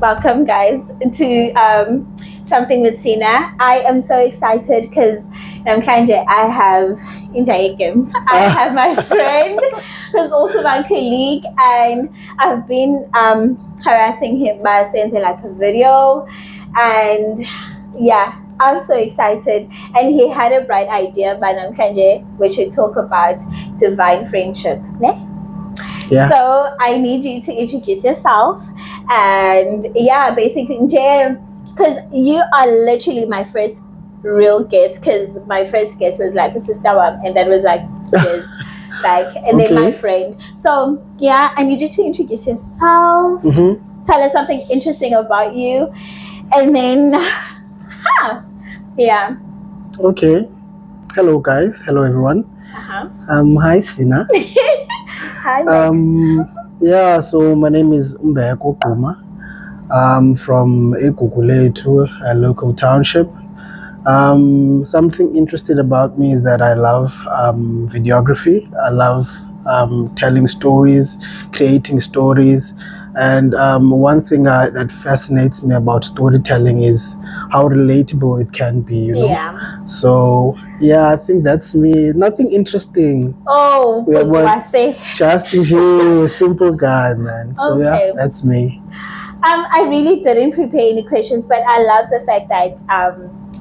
Welcome, guys, to Something with Sina. I am so excited because I have I have my friend who's also my colleague, and I've been harassing him by sending like a video, and yeah. I'm so excited, and he had a bright idea, but we should talk about divine friendship. Ne? Yeah. So I need you to introduce yourself, and yeah, basically, because you are literally my first real guest. Because my first guest was like a sister one, and that was like yes, and then my friend. So yeah, I need you to introduce yourself. Mm-hmm. Tell us something interesting about you, and then yeah. Okay. Hello, guys. Hello, everyone. Hi, Sina. Hi, Max. Yeah. So my name is Mbeko. I'm from Ekukuletu, a local township. Something interesting about me is that I love videography. I love telling stories, creating stories. And one thing that fascinates me about storytelling is how relatable it can be, you know? Yeah. So, yeah, I think that's me. Nothing interesting. Oh, just a simple guy, man. So, okay. Yeah, that's me. I really didn't prepare any questions, but I love the fact that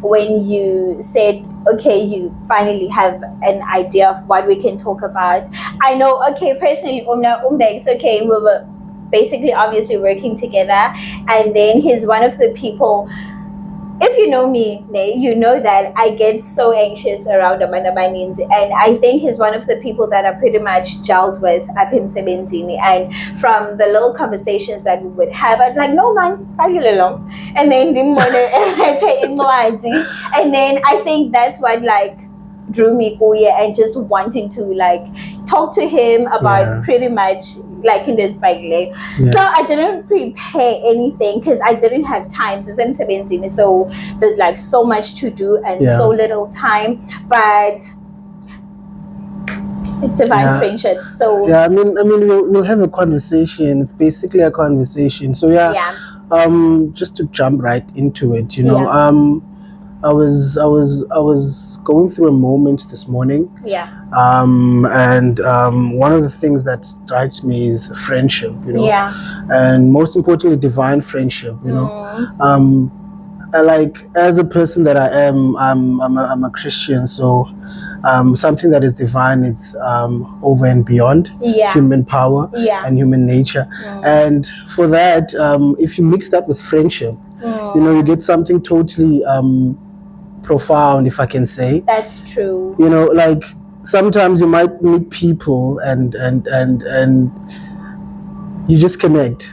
when you said, okay, you finally have an idea of what we can talk about. I know, okay, personally, Umbe's okay, we were basically obviously working together, and then he's one of the people. If you know me, you know that I get so anxious around Amanda Manins, and I think he's one of the people that I pretty much gelled with at him Sebenzini. And from the little conversations that we would have, I'd be like, no man, I get along. And then didn't want to take no idea. And then I think that's what like drew me Kuya, and just wanting to like talk to him about pretty much like in this bike leg. So I didn't prepare anything because I didn't have time. So there's like so much to do and so little time. But divine friendships. So yeah, I mean we'll have a conversation. It's basically a conversation. So just to jump right into it, you know. I was going through a moment this morning. And one of the things that strikes me is friendship, you know. And most importantly, divine friendship, you know. Like as a person that I am, I'm a Christian, so something that is divine, it's over and beyond human power and human nature. And for that, if you mix that with friendship, you know, you get something totally profound, if I can say. That's true. You know, like sometimes you might meet people and you just connect.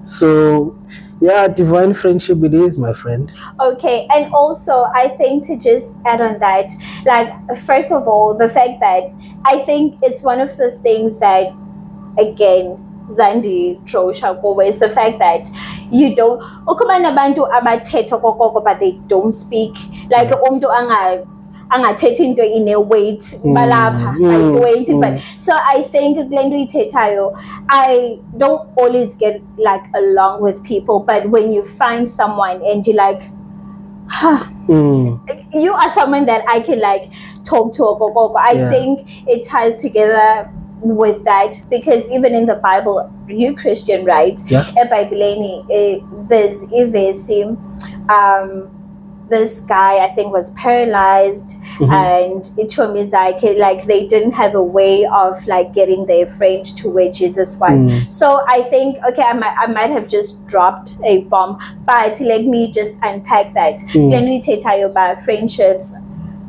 So yeah, divine friendship it is, my friend. Okay, and also I think to just add on that, like first of all, the fact that I think it's one of the things that again Zandi Trosha is the fact that you don't but they don't speak like angathethi into in a weight balapha by 20 but so I think I don't always get like along with people, but when you find someone and you like you are someone that I can like talk to I think it ties together with that, because even in the Bible, you Christian, right? There's this guy I think was paralyzed, and it showed me like they didn't have a way of like getting their friend to where Jesus was. So I think okay, I might have just dropped a bomb, but let me just unpack that. When we take about friendships,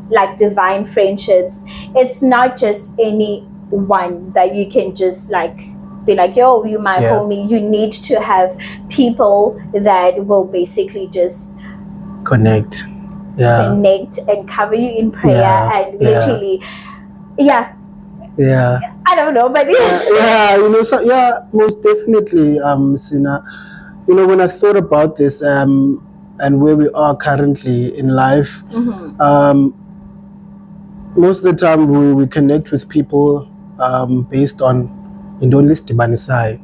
like divine friendships, it's not just any one that you can just like be like, yo, you my homie. You need to have people that will basically just connect and cover you in prayer and literally I don't know, but you know, so most definitely, Sina, you know, when I thought about this and where we are currently in life, most of the time we connect with people based on indonesian dibanisai.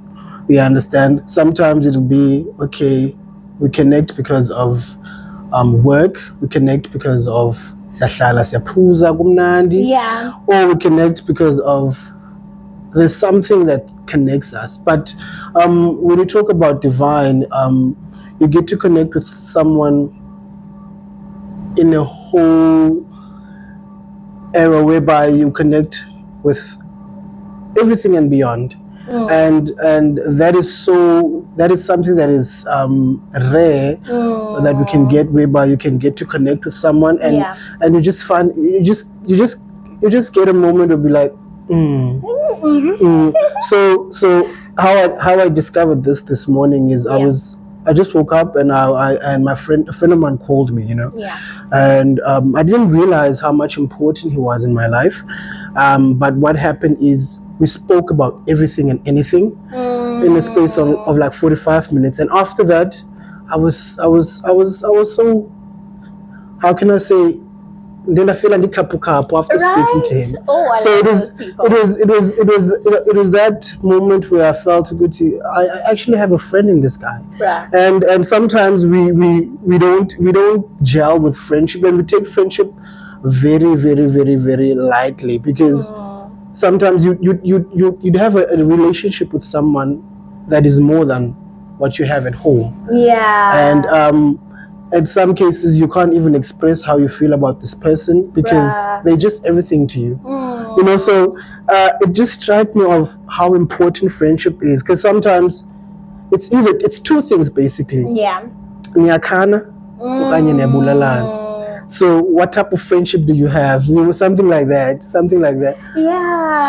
we understand. Sometimes it'll be, okay, we connect because of work, we connect because of siyahlala siyaphuza kumnandi, or we connect because of there's something that connects us. But when you talk about divine, you get to connect with someone in a whole era whereby you connect with everything and beyond. And that is something that is rare, that we can get, whereby you can get to connect with someone, and you just find you just get a moment to be like, So how I discovered this morning is I just woke up and a friend of mine called me, and I didn't realize how much important he was in my life. But what happened is we spoke about everything and anything in a space of like 45 minutes, and after that, I was so, how can I say? Then I feel like after speaking to him. Oh, I love those people. It was that moment where I felt good. I actually have a friend in this guy, and sometimes we don't gel with friendship, and we take friendship very, very, very, very lightly, because sometimes you'd have a relationship with someone that is more than what you have at home. And in some cases, you can't even express how you feel about this person, because they're just everything to you. So it just struck me of how important friendship is, because sometimes it's two things basically. Niyakana okanye niyabulalana. So what type of friendship do you have? Something like that.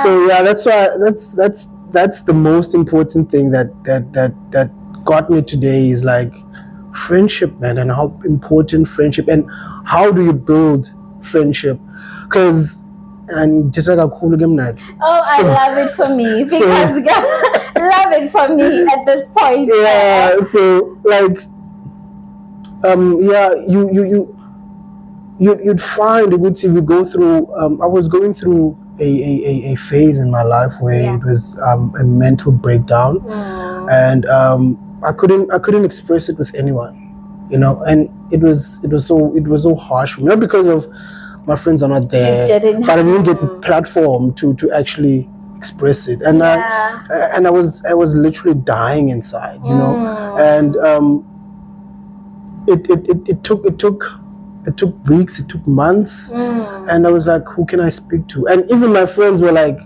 So that's why that's the most important thing that got me today, is like friendship, man, and how important friendship, and how do you build friendship? Because I love it for me, because love it for me at this point. So like you'd find we go through. I was going through a phase in my life where it was a mental breakdown, and I couldn't express it with anyone, and it was so harsh for me. Not because of my friends are not there, but I didn't get a platform to actually express it, and I was literally dying inside, and it took weeks, it took months, and I was like, who can I speak to? And even my friends were like,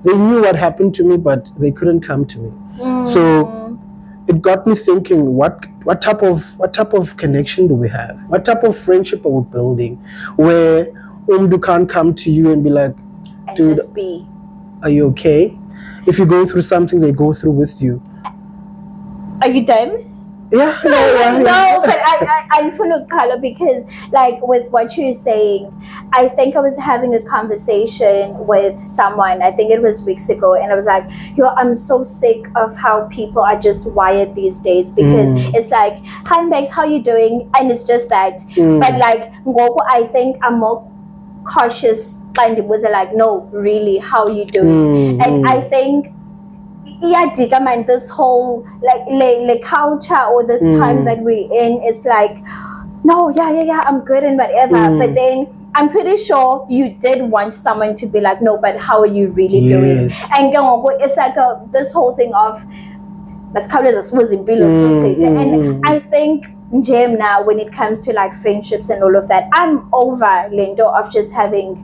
they knew what happened to me, but they couldn't come to me. So it got me thinking, what type of connection do we have? What type of friendship are we building, where Umdu can't come to you and be like, dude, just be, are you okay? If you're going through something, they go through with you. Are you done? Yeah. No, but I follow color, because like with what you're saying, I think I was having a conversation with someone, I think it was weeks ago, and I was like, I'm so sick of how people are just wired these days, because it's like, hi Max, how you doing? And it's just that. But like I think I'm more cautious, and it was like, no, really, how you doing? And I think man, this whole like culture, or this time that we're in, it's like, no, I'm good and whatever. But then I'm pretty sure you did want someone to be like, no, but how are you really doing? And it's like this whole thing of and I think Jim, now when it comes to like friendships and all of that, I'm over Lindo of just having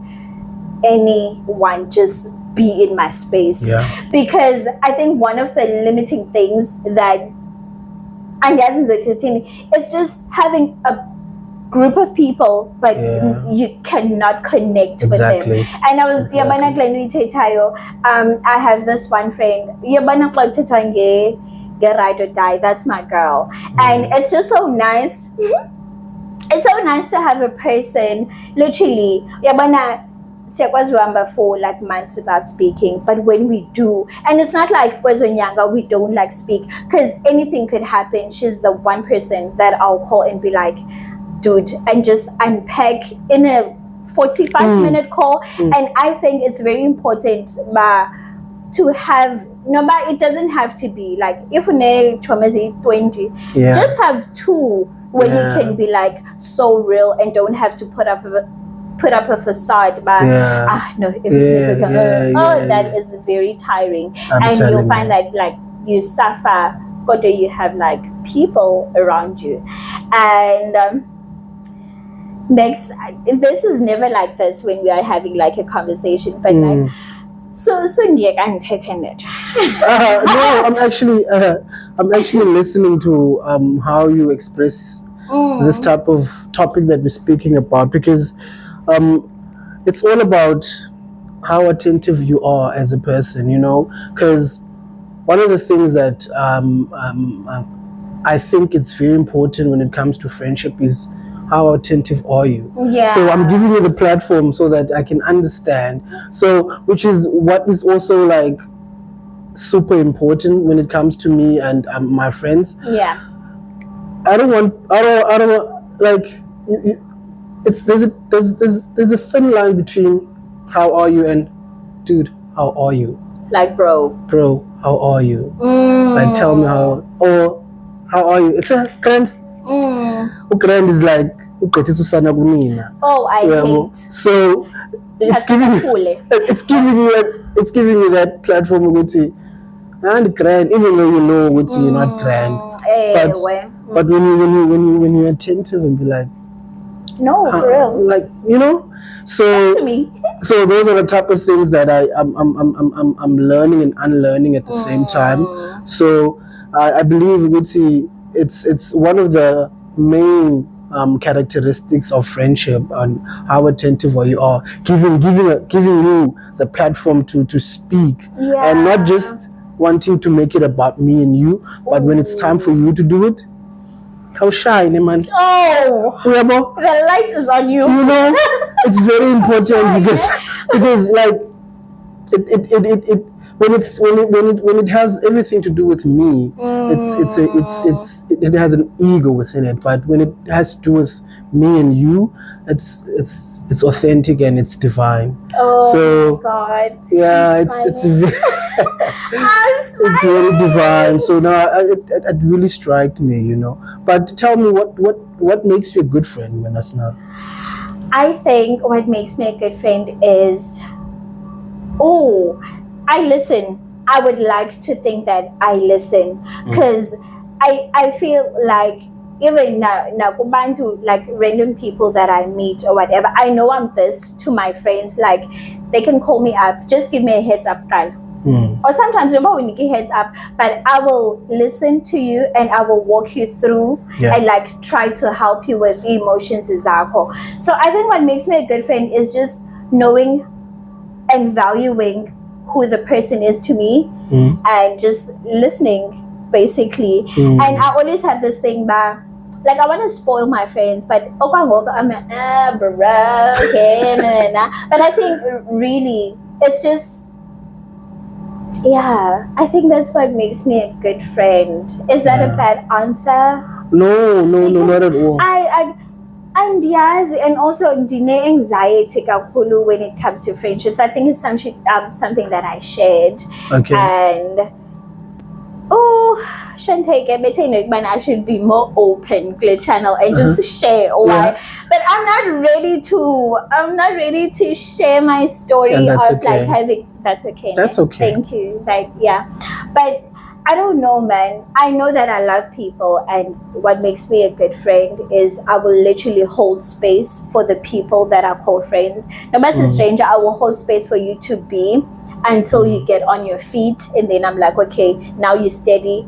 anyone just be in my space, because I think one of the limiting things that is just having a group of people, but you cannot connect with them. And I was I have this one friend, get ride or die, that's my girl. And it's just so nice. It's so nice to have a person, literally, for like months without speaking, but when we do, and it's not like when younger we don't like speak, because anything could happen. She's the one person that I'll call and be like, dude, and just unpack in a 45-minute call. And I think it's very important to have, no, but it doesn't have to be like, if you Thomas 20, just have two where you can be like so real and don't have to put up a facade, but no, that is very tiring. And you'll find that like you suffer, but you have like people around you. And Bex, this is never like this when we are having like a conversation, but like, so no, I'm actually listening to how you express this type of topic that we're speaking about, because it's all about how attentive you are as a person, you know, because one of the things that I think it's very important when it comes to friendship is how attentive are you? So I'm giving you the platform so that I can understand. So, which is what is also like super important when it comes to me and my friends. I don't want like it's there's a thin line between how are you and dude, how are you? Like bro, how are you? Like tell me how are you? It's a grand. Grand is like I hate. So it's giving you that platform and grand, even though you know you're not grand. But when you're attentive and be like, no, for real, like, you know, so to me. So those are the type of things that I'm learning and unlearning at the same time. So I believe it's one of the main characteristics of friendship and how attentive you are, giving you the platform to speak, and not just wanting to make it about me and you, but when it's time for you to do it, how shy, man. The light is on you. You know, it's very important because like it when it has everything to do with me, it has an ego within it. But when it has to do with me and you, it's authentic and it's divine. So, my God. Yeah, it's very it's very divine. So now it really struck me, you know. But tell me, what makes you a good friend, Vanessa? I think what makes me a good friend is, I listen. I would like to think that I listen, because I feel like even now to like random people that I meet or whatever, I know I'm this to my friends. Like they can call me up, just give me a heads up, girl. Or sometimes when you get heads up, but I will listen to you and I will walk you through and like try to help you with emotions. So I think what makes me a good friend is just knowing and valuing who the person is to me, and just listening basically. And I always have this thing that like I want to spoil my friends, but I'm like, okay, but I think really it's just, I think that's what makes me a good friend. Is that a bad answer? No, not at all. And yes, and also anxiety when it comes to friendships. I think it's something that I shared. And I should be more open to the channel and just share why. But I'm not ready to share my story of like having. That's okay. That's okay. Thank you. Like but I don't know, man. I know that I love people, and what makes me a good friend is I will literally hold space for the people that I call friends. No matter a stranger, I will hold space for you to be until you get on your feet, and then I'm like, okay, now you're steady,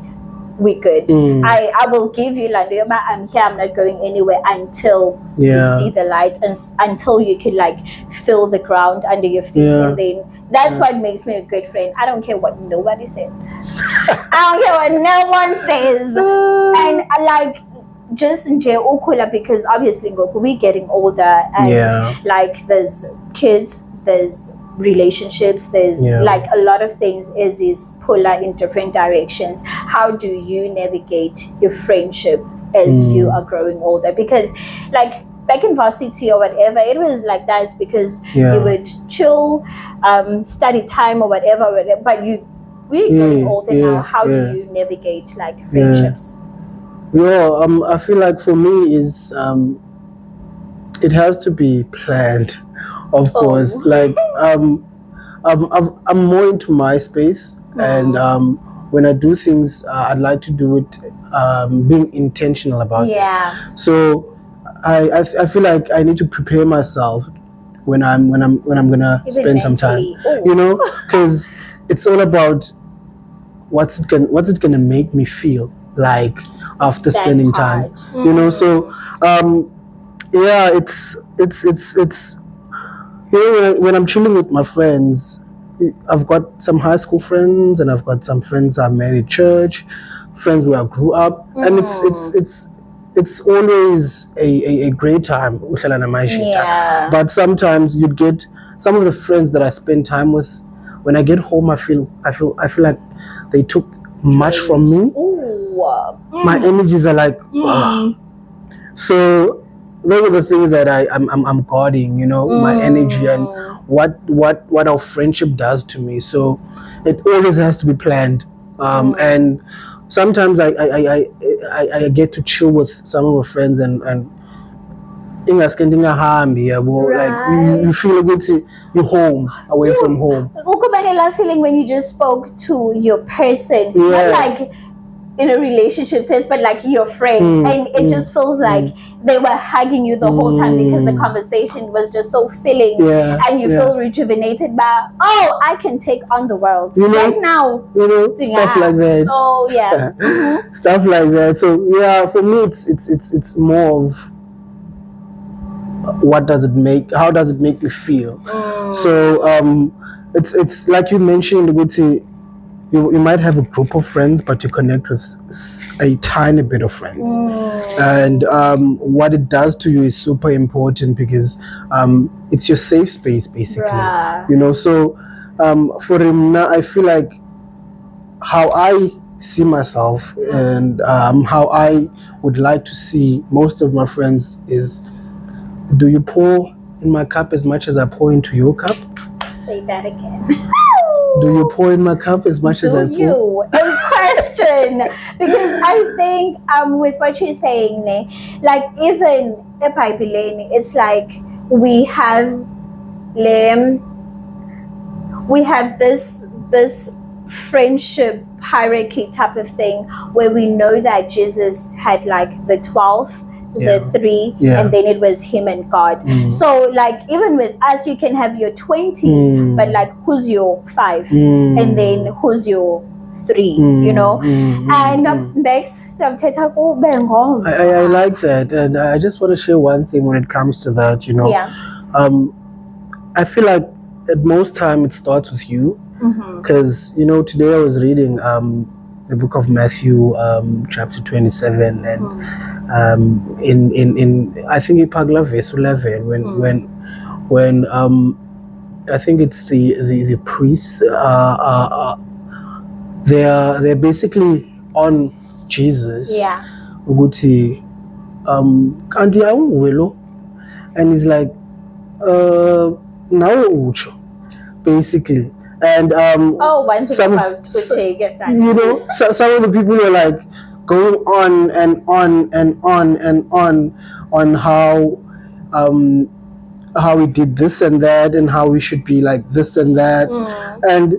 we good. I will give you Landuyama, I'm here, I'm not going anywhere until you see the light, and until you can like feel the ground under your feet, and then that's what makes me a good friend. I don't care what nobody says. I don't care what no one says. And I like just in jail because obviously we're getting older, and like there's kids, there's relationships, there's like a lot of things is polar in different directions. How do you navigate your friendship as you are growing older? Because like back in varsity or whatever, it was like nice because you would chill, study time or whatever. But we're getting older now. How do you navigate like friendships? I feel like for me is it has to be planned, of course. Like I'm more into my space, and when I do things, I'd like to do it being intentional about it. So I feel like I need to prepare myself when I'm gonna spend some time, because it's all about what's it gonna make me feel like after spending time, So it's when I'm chilling with my friends, I've got some high school friends and I've got some friends I met at church, friends where I grew up, and it's always a great time. But sometimes you'd get some of the friends that I spend time with. When I get home, I feel like they took much from me. My energies are like, so those are the things that I'm guarding, my energy and what our friendship does to me. So it always has to be planned. And sometimes I get to chill with some of our friends and like you feel good to you're home, away from home. That feeling when you just spoke to your person, not like in a relationship sense, but like your friend, and it just feels like they were hugging you the whole time because the conversation was just so filling, and you feel rejuvenated by, I can take on the world right now, stuff like that. Stuff like that. So for me it's more of how does it make me feel. So it's like you mentioned, you might have a group of friends, but you connect with a tiny bit of friends, and what it does to you is super important because it's your safe space basically. So for him now, I feel like how I see myself and how I would like to see most of my friends is, do you pour in my cup as much as I pour into your cup? Say that again. Do you pour in my cup as much as I pour? Do you? A question. Because I think with what you're saying, like even a Bible, it's like we have this friendship hierarchy type of thing where we know that Jesus had like the 12, the 3, and then it was him and God. So like even with us, you can have your 20, but like who's your 5, and then who's your 3, and next I like that, and I just want to share one thing when it comes to that. I feel like at most time it starts with you, because today I was reading the book of Matthew, chapter 27, and in I think Ipagla verse 11, when I think it's the priests, they're basically on Jesus. Uguti kanti awungwelo, and he's like nawe ucho basically. And one thing about Uche, yes, some of the people were like going on and on and on and on how we did this and that and how we should be like this and that. And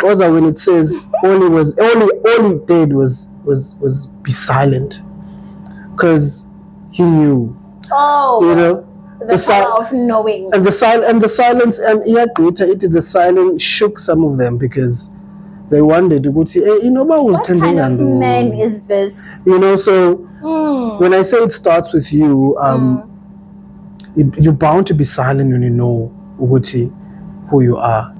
also when it says all he did was be silent, because he knew. The power of knowing. And the silence, and the silence shook some of them because they wondered, what kind of man is this? So when I say it starts with you, you're bound to be silent when you know who you are,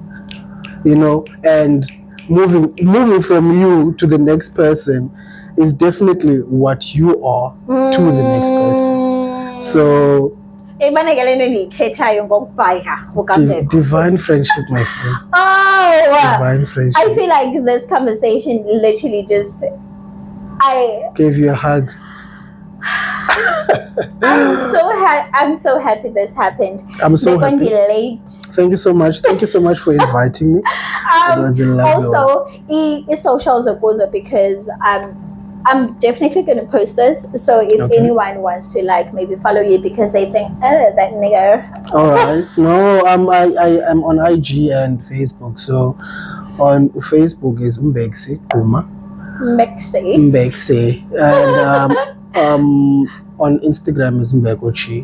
and moving from you to the next person is definitely what you are to the next person. So divine friendship, my friend. Divine friendship. I feel like this conversation literally just gave you a hug. I'm so happy this happened. I'm so happy. Be late. Thank you so much. Thank you so much for inviting me. It was a lovely also, socials are good because I'm definitely going to post this. So if anyone wants to like maybe follow you because they think, oh, that nigga. All right. No, I'm on IG and Facebook. So on Facebook is Mbeko Kuma. Mbeko. And on Instagram is Mbeko Chi.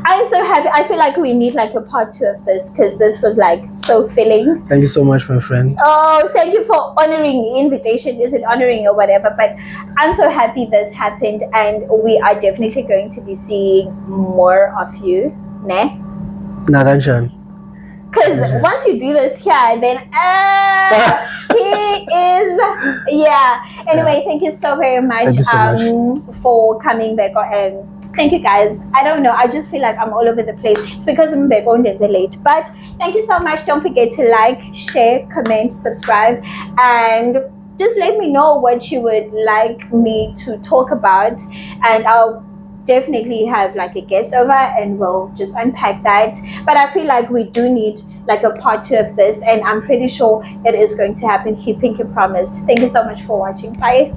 I'm so happy. I feel like we need like a part 2 of this because this was like so filling. Thank you so much, my friend. Oh, thank you for honoring the invitation. Is it honoring or whatever? But I'm so happy this happened, and we are definitely going to be seeing more of you, ne? Naganjan. Because once you do this here, then he is, yeah. Anyway, thank you so very much, for coming back and. Thank you guys. I don't know. I just feel like I'm all over the place. It's because I'm back on late. But thank you so much. Don't forget to like, share, comment, subscribe, and just let me know what you would like me to talk about. And I'll definitely have like a guest over and we'll just unpack that. But I feel like we do need like a part 2 of this, and I'm pretty sure it is going to happen. He Pinky promised. Thank you so much for watching. Bye.